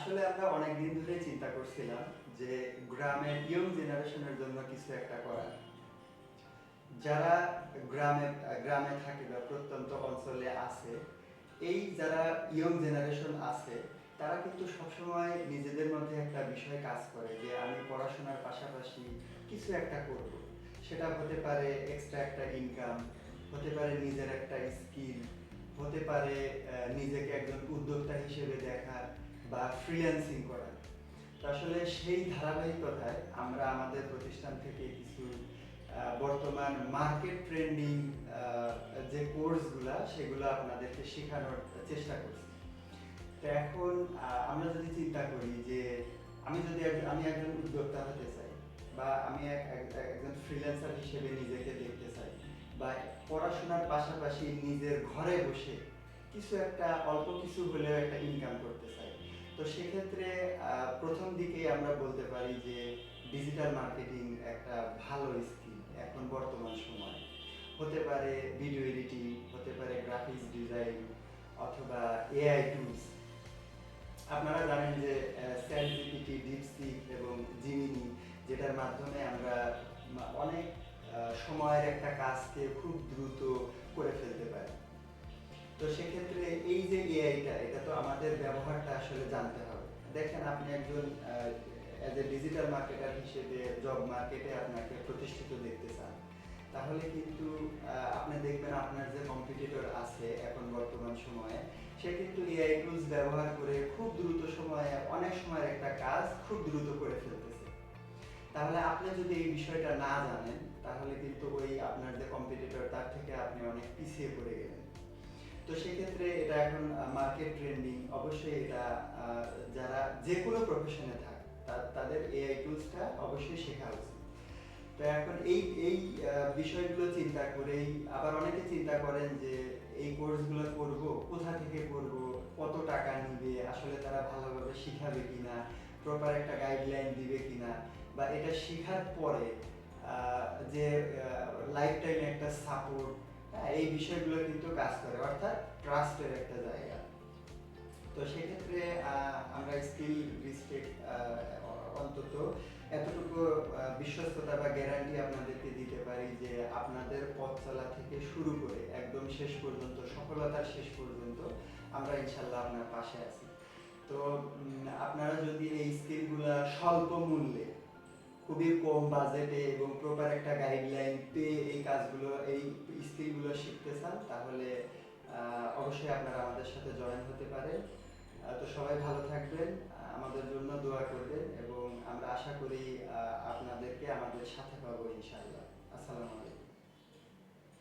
আসলে আমরা অনেকদিন ধরে চিন্তা করছিলাম যে গ্রামের ইয়ং জেনারেশনের জন্য কিছু একটা করা। যারা গ্রামে থাকে বা প্রত্যন্ত অঞ্চলে আছে, এই যারা ইয়ং জেনারেশন আছে তারা কিন্তু সবসময় নিজেদের মধ্যে একটা বিষয় কাজ করে যে আমি পড়াশোনার পাশাপাশি কিছু একটা করব। সেটা হতে পারে এক্সট্রা একটা ইনকাম, হতে পারে নিজের একটা স্কিল, হতে পারে নিজেকে একজন উদ্যোক্তা হিসেবে দেখা বা ফ্রিল্যান্সিং করা। তো আসলে সেই ধারাবাহিকতায় আমরা আমাদের প্রতিষ্ঠান থেকে কিছু বর্তমান মার্কেট ট্রেন্ডিং যে কোর্সগুলা সেগুলো আপনাদেরকে শেখানোর চেষ্টা করছি। তো এখন আমরা যদি চিন্তা করি যে আমি একজন উদ্যোক্তা হতে চাই বা আমি একজন ফ্রিল্যান্সার হিসেবে নিজেকে দেখতে চাই বা পড়াশোনার পাশাপাশি নিজের ঘরে বসে কিছু একটা অল্প কিছু হলেও একটা ইনকাম করতে চাই, তো সেক্ষেত্রে প্রথম দিকে আমরা বলতে পারি যে ডিজিটাল মার্কেটিং একটা ভালো স্কিল এখন বর্তমান সময়ে। হতে পারে ভিডিও এডিটিং, হতে পারে গ্রাফিক্স ডিজাইন অথবা এআই টুলস। আপনারা জানেন যে চ্যাট জিপিটি, ডিপসিক এবং জিমিনি, যেটার মাধ্যমে আমরা অনেক সময়ের একটা কাজকে খুব দ্রুত করে ফেলতে পারি। তো সেক্ষেত্রে এই যে এআইটা, এটা তো আমাদের ব্যবহারটা আসলে জানতে হবে। দেখেন আপনি একজন অ্যাজ এ ডিজিটাল মার্কেটার হিসেবে জব মার্কেটে আপনাকে প্রতিষ্ঠিত দেখতে চান, তাহলে কিন্তু আপনি দেখবেন আপনার যে কম্পিটিটর আছে এখন বর্তমান সময়ে, সে কিন্তু এআই টুলস ব্যবহার করে খুব দ্রুত সময়ে অনেক সময়ের একটা কাজ খুব দ্রুত করে ফেলতেছে। তাহলে আপনি যদি এই বিষয়টা না জানেন, তাহলে কিন্তু ওই আপনার যে কম্পিটিটর তার থেকে আপনি অনেক পিছিয়ে পড়ে গেলেন। তো সেক্ষেত্রে এটা এখন মার্কেট ট্রেন্ডিং। অবশ্যই এটা যারা যে কোনো প্রফেশনে থাকে তাদের এআই টুলসটা অবশ্যই শেখা উচিত। তো এখন এই এই বিষয়গুলো চিন্তা করেই আবার অনেকে চিন্তা করেন যে এই কোর্সগুলো করব, কোথা থেকে করব, কত টাকা নিবে, আসলে তারা ভালোভাবে শিখাবে কিনা, প্রপার একটা গাইডলাইন দিবে কিনা, বা এটা শেখার পরে যে লাইফ টাইম একটা সাপোর্ট, এই বিষয়গুলো কিন্তু কাজ করে, অর্থাৎ ট্রাস্টের একটা জায়গা। তো সেক্ষেত্রে আমরা স্কিল রিস্ট্রিক্ট অন্তত এতটুকু বিশ্বস্ততা বা গ্যারান্টি আপনাদেরকে দিতে পারি যে আপনাদের পথ চলা থেকে শুরু করে একদম শেষ পর্যন্ত, সফলতার শেষ পর্যন্ত আমরা ইনশাল্লাহ আপনার পাশে আছি। তো আপনারা যদি এই স্কিলগুলো স্বল্প মূল্যে, খুবই কম বাজেটে এবং প্রপার একটা গাইডলাইন পেয়ে এই কাজগুলো, এই স্কিলগুলো শিখতে চান, তাহলে অবশ্যই আপনারা আমাদের সাথে জয়েন হতে পারেন। তো সবাই ভালো থাকবেন, আমাদের জন্য দোয়া করবেন এবং আমরা আশা করি আপনাদেরকে আমাদের সাথে পাবো ইনশাআল্লাহ। আসসালামু আলাইকুম।